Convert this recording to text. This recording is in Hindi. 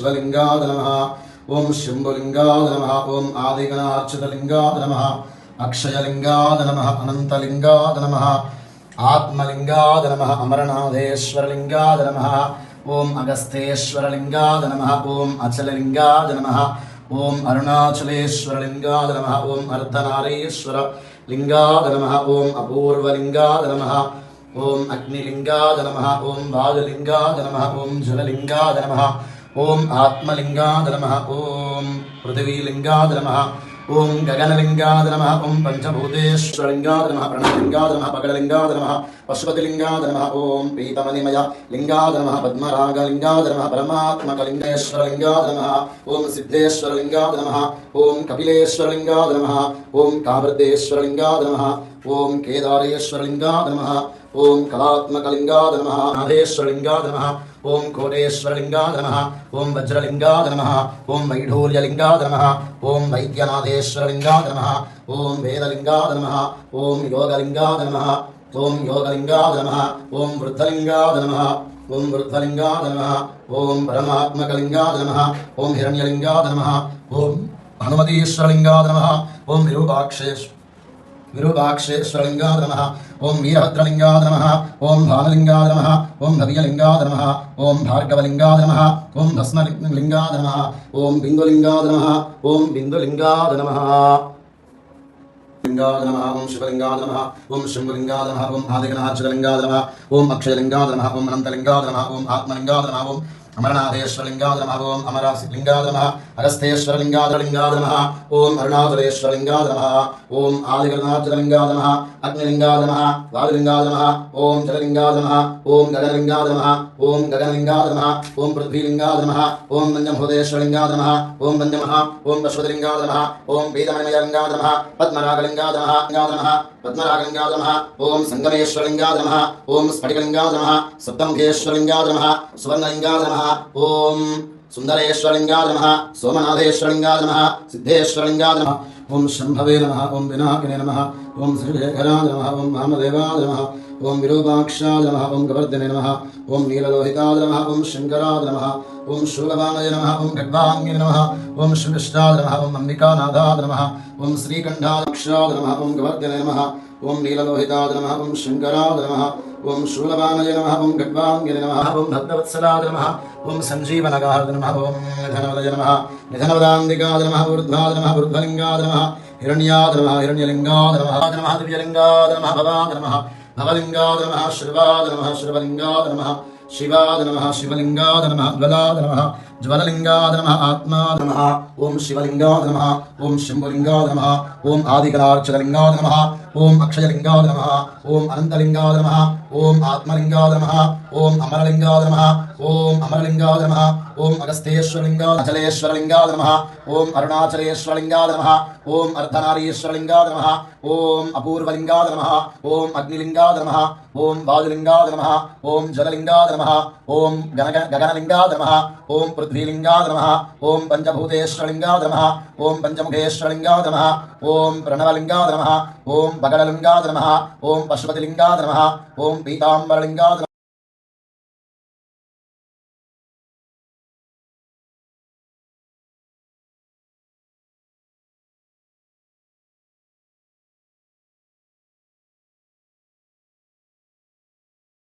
शिवलिंगाय नमः ओम शंभुलिंगाय नमः ओम आदिगणार्चितलिंगाय नमः अक्षयलिंगाय नमः अनंतलिंगाय नमः आत्मलिंगाय नमः अमरनाथेश्वरलिंगाय नमः ओम अगस्त्येश्वरलिंगाय नमः ओम अचललिंगाय नमः ओम अरुणाचलेश्वरलिंगाय नमः ओम अर्धनारीश्वरलिंगाय नमः ओम अपूर्वलिंगाय नमः ओम अग्निलिंगाय नमः ओम वायुलिंगाय नमः ओम जललिंगाय नमः ओम आत्मलिंगाय नमः ओम पृथ्वीलिंगाय नमः ओम गगनलिंगाय नमः ओम पंचभूतेश्वरलिंगाय नमः प्रणवलिंगाय नमः पगडलिंगाय नमः पशुपतिलिंगाय नमः ओम पीतमणिमय लिंगाय नमः पद्मरागलिंगाय नमः परमात्मकलिंगेश्वरलिंगाय नमः ओम सिद्धेश्वरलिंगाय नमः ओम कपिलेश्वरलिंगाय नमः ओम कावृद्धेश्वरलिंगाय नमः ओम केदारेश्वरलिंगाय नमः ओम कलात्मकलिंगाय नमः नादेश्वरलिंगाय नमः ओम कोटेश्वरलिंगाय नमः ओम वज्रलिंगाय नमः ओम वैढूर्यलिंगाय नमः ओम वैद्यनाथेश्वरलिंगाय नमः ओम वेदलिंगाय नमः ओम योगलिंगाय नमः ओम योगलिंगाय नमः ओम वृद्धलिंगाय नमः ओम वृद्धलिंगाय नमः ओम परमात्मकलिंगाय नमः ओम हिरण्यलिंगाय नमः ओम हनुमतीश्वरलिंगाय नमः ओम विरूपाक्षेश्वरलिंगाय नमः ओम वीरभद्रलिंगाय नमः ओम भानुलिंगाय नमः ओम भव्यलिंगाय नमः ओम भार्गवलिंगाय नमः ओम भस्मलिंगाय नमः ओम बिंदुलिंगाय नमः ओम बिंदुलिंगाय नमः लिंगाय नमः ओम शिवलिंगाय नमः ओम शंभुलिंगाय नमः ओम आदिगणार्चितलिंगाय नमः ओम अक्षयलिंगाय नमः ओम अनंतलिंगाय नमः ओम आत्मलिंगाय नमः ओम अमरनाथेश्वरलिंगाय नमः ओम अमरसिंगाय नमः अगस्त्येश्वरलिंगाय नमः ओम अरुणाचलेश्वरलिंगाय नमः ओम आदिगणार्चितलिंगाय नमः अग्निलिंगाय नमः वायुलिंगाय नमः ओम जललिंगाय नमः ओम गगनलिंगाय नमः ओम गगनलिंगाय नमः ओम पृथ्वीलिंगाय नमः ओम पंचभूतेश्वरलिंगाय नमः ओम पंचमः ओम पशुपतिलिंगाय नमः ओम पीतमणिमयलिंगाय नमः पद्मरागलिंगाय नमः पद्मरागलिंगाय नमः ओम संगमेश्वरलिंगाय नमः ओम स्फटिकलिंगाय नमः सप्तमुखेश्वरलिंगाय नमः सुवर्णलिंगाय नमः ओम सुंदरेश्वरलिंगाय नमः सोमनाथेश्वरलिंगाय नमः सिद्धेश्वरलिंगाय नमः ओम शंभवे नमः ओम विनायकाय नमः ओम श्रीशेखराय नमः ओम वामदेवाय नमः ओम विरूपाक्षाय नमः ओम गवर्धने नमः ओम नीललोहिताय नमः ओम शंकराय नमः ओम शूलवामय नमः ओम खड्वांगे नमः ओम श्रीकृष्णाय नमः ओम अंबिकानाथाय नमः ओम श्रीकंठाक्षाय नमः ओम गवर्धने नमः ओम नीललोहिताय नमः ओम शंकराय नमः ओम शूलवामय नमः ओम खड्वांगे नमः ओम भक्तवत्सलाय नमः ओम संजीवनगाय नमः ओम निधनवदय नमः निधनवदान्तिकाय नमः ऊर्ध्वाय नमः ऊर्ध्वलिंगाय नमः हिरण्याय नमः हिरण्यलिंगाय नमः दिव्यलिंगाय नमः भवाय नमः भवलिंगाय नमः श्रीवाय नमः श्रीवलिंगाय नमः शिवाय नमः शिवलिंगाय नमः ज्वलाय नमः ज्वललिंगाय नमः आत्माय नमः ओम शिवलिंगाय नमः ओम शंभुलिंगाय नमः ओम आदिगणार्चितलिंगाय नमः ओम अक्षयलिंगाय नमः ओम अनंतलिंगाय नमः ओम आत्मलिंगाय नमः ओम अमरलिंगाय नमः ओम अमरलिंगाय नमः ओम अगस्त्येश्वरलिंगाय अचलेश्वरलिंगाय नमः ओम अरुणाचलेश्वरलिंगाय नमः ओम अर्धनारीश्वरलिंगाय नमः ओम अपूर्वलिंगाय नमः ओम अग्निलिंगाय नमः ओम वायुलिंगाय नमः ओम जललिंगाय नमः ओम गगनलिंगाय नमः ओम पृथ्वीलिंगाय नमः ओम पंचभूतेश्वरलिंगाय नमः ओम पंचमुखेश्वरलिंगाय नमः ओम प्रणवलिंगाय नमः ओम बगडलिंगाय नमः ओम पशुपतिलिंगाय नमः ओम पीताम्बरलिंगाय